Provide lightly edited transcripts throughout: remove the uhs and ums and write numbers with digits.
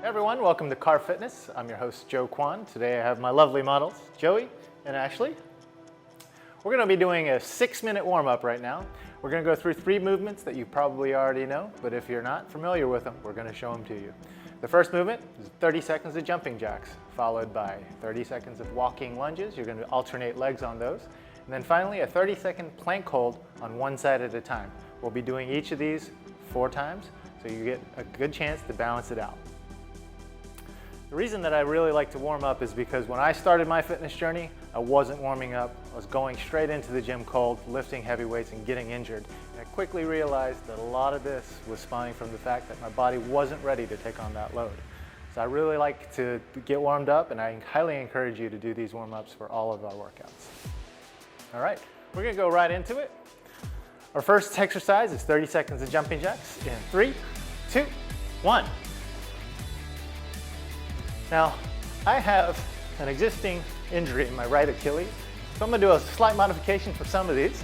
Hey everyone, welcome to CARV Fitness. I'm your host, Joe Kwan. Today I have my lovely models, Joey and Ashley. We're going to be doing a 6-minute warm-up right now. We're going to go through 3 movements that you probably already know, but if you're not familiar with them, we're going to show them to you. The first movement is 30 seconds of jumping jacks, followed by 30 seconds of walking lunges. You're going to alternate legs on those. And then finally, a 30-second plank hold on one side at a time. We'll be doing each of these 4 times, so you get a good chance to balance it out. The reason that I really like to warm up is because when I started my fitness journey, I wasn't warming up. I was going straight into the gym cold, lifting heavy weights and getting injured. And I quickly realized that a lot of this was spawning from the fact that my body wasn't ready to take on that load. So I really like to get warmed up, and I highly encourage you to do these warm-ups for all of our workouts. All right, we're gonna go right into it. Our first exercise is 30 seconds of jumping jacks in 3, 2, 1. Now, I have an existing injury in my right Achilles, so I'm gonna do a slight modification for some of these.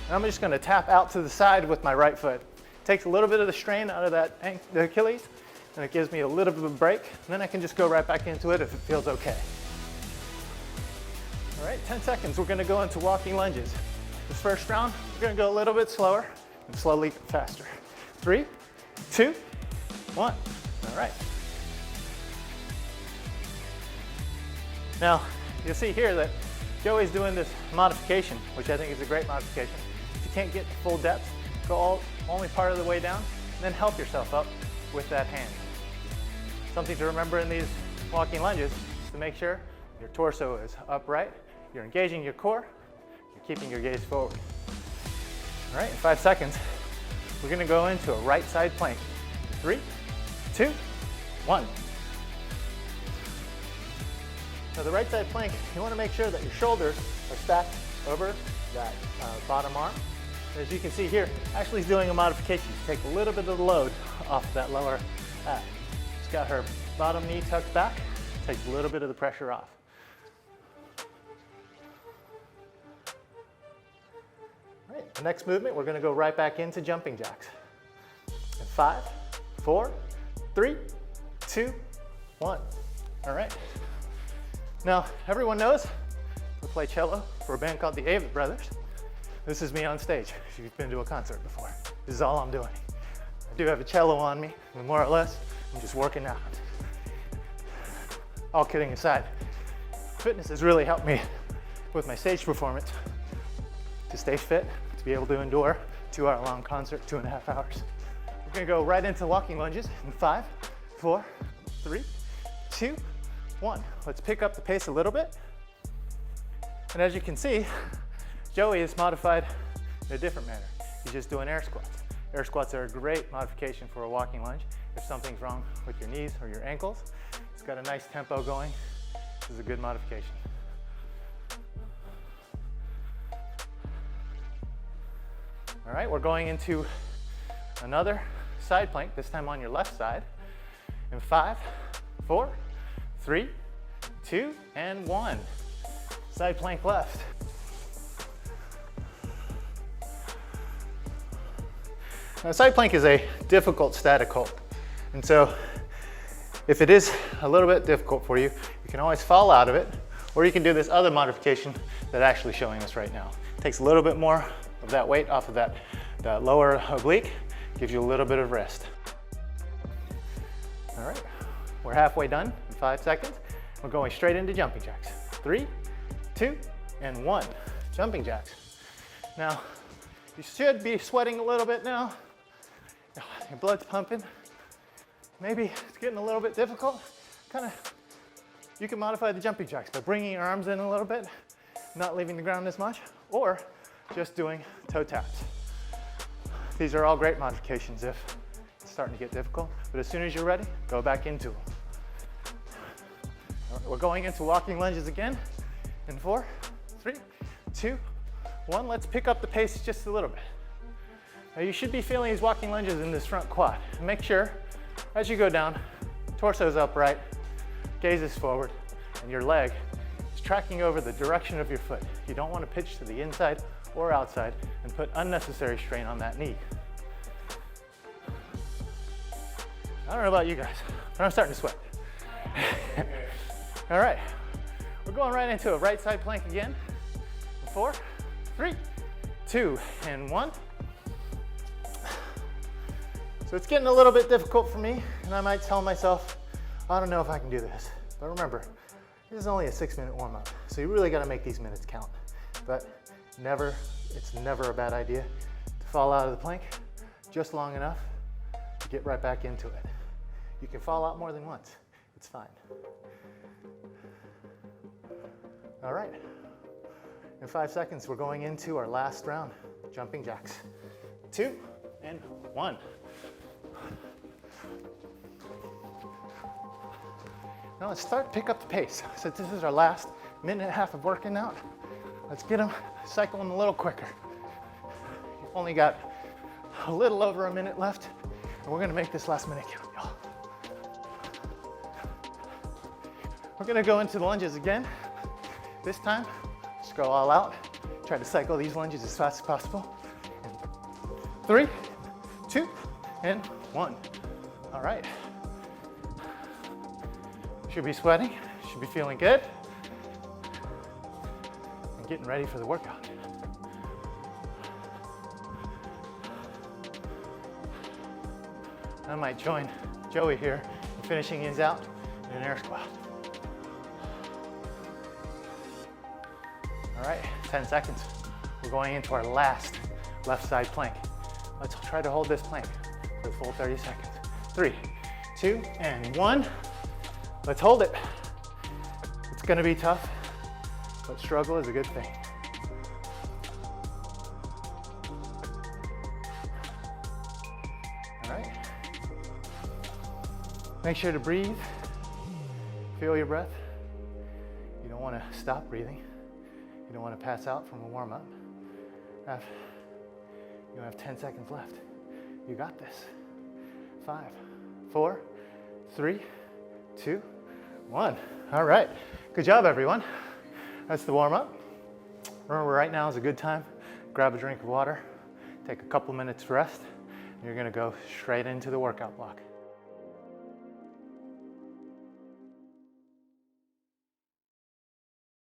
And I'm just gonna tap out to the side with my right foot. It takes a little bit of the strain out of the Achilles, and it gives me a little bit of a break, and then I can just go right back into it if it feels okay. All right, 10 seconds, we're gonna go into walking lunges. This first round, we're gonna go a little bit slower and slowly faster. 3, 2, 1, all right. Now, you'll see here that Joey's doing this modification, which I think is a great modification. If you can't get full depth, go only part of the way down, and then help yourself up with that hand. Something to remember in these walking lunges is to make sure your torso is upright, you're engaging your core, you're keeping your gaze forward. All right, in 5 seconds, we're gonna go into a right side plank. 3, 2, 1. Now the right side plank, you want to make sure that your shoulders are stacked over that bottom arm. As you can see here, Ashley's doing a modification to take a little bit of the load off that lower ab. She's got her bottom knee tucked back, takes a little bit of the pressure off. All right, the next movement, we're going to go right back into jumping jacks. In 5, 4, 3, 2, 1. All right. Now, everyone knows I play cello for a band called the Avett Brothers. This is me on stage, if you've been to a concert before. This is all I'm doing. I do have a cello on me, and more or less, I'm just working out. All kidding aside, fitness has really helped me with my stage performance to stay fit, to be able to endure a 2-hour-long concert, 2.5 hours. We're gonna go right into walking lunges in 5, 4, 3, 2, 1. Let's pick up the pace a little bit. And as you can see, Joey is modified in a different manner. He's just doing air squats. Air squats are a great modification for a walking lunge. If something's wrong with your knees or your ankles, it's got a nice tempo going. This is a good modification. All right, we're going into another side plank, this time on your left side. In 5, 4, 3, 2, and 1. Side plank left. Now, side plank is a difficult static hold. And so if it is a little bit difficult for you, you can always fall out of it, or you can do this other modification that Ashley's showing us right now. It takes a little bit more of that weight off of that lower oblique, gives you a little bit of rest. All right, we're halfway done in 5 seconds. We're going straight into jumping jacks. 3, 2, and 1. Jumping jacks. Now, you should be sweating a little bit now. Your blood's pumping. Maybe it's getting a little bit difficult. You can modify the jumping jacks by bringing your arms in a little bit, not leaving the ground as much, or just doing toe taps. These are all great modifications if it's starting to get difficult, but as soon as you're ready, go back into them. All right, we're going into walking lunges again in 4, 3, 2, 1. Let's pick up the pace just a little bit. Now you should be feeling these walking lunges in this front quad. And make sure as you go down, torso is upright, gaze is forward, and your leg is tracking over the direction of your foot. You don't want to pitch to the inside or outside and put unnecessary strain on that knee. I don't know about you guys, but I'm starting to sweat. All right, we're going right into a right side plank again. 4, 3, 2, and 1. So it's getting a little bit difficult for me, and I might tell myself, I don't know if I can do this. But remember, this is only a 6-minute warm-up, so you really gotta make these minutes count. But it's never a bad idea to fall out of the plank just long enough to get right back into it. You can fall out more than once, it's fine. All right, in 5 seconds, we're going into our last round, jumping jacks. 2 and 1. Now let's pick up the pace. Since this is our last minute and a half of working out, let's get them, cycle them a little quicker. You've only got a little over a minute left, and we're gonna make this last minute count, y'all. We're gonna go into the lunges again. This time, just go all out. Try to cycle these lunges as fast as possible. 3, 2, and 1. All right. Should be sweating, should be feeling good, and getting ready for the workout. I might join Joey here in finishing his out in an air squat. All right, 10 seconds. We're going into our last left side plank. Let's try to hold this plank for the full 30 seconds. 3, 2, and 1. Let's hold it. It's gonna be tough, but struggle is a good thing. All right. Make sure to breathe. Feel your breath. You don't wanna stop breathing. You don't wanna pass out from a warm up. You have 10 seconds left. You got this. 5, 4, 3, 2, 1. All right, good job everyone. That's the warm up. Remember, right now is a good time. Grab a drink of water, take a couple minutes to rest, and you're gonna go straight into the workout block.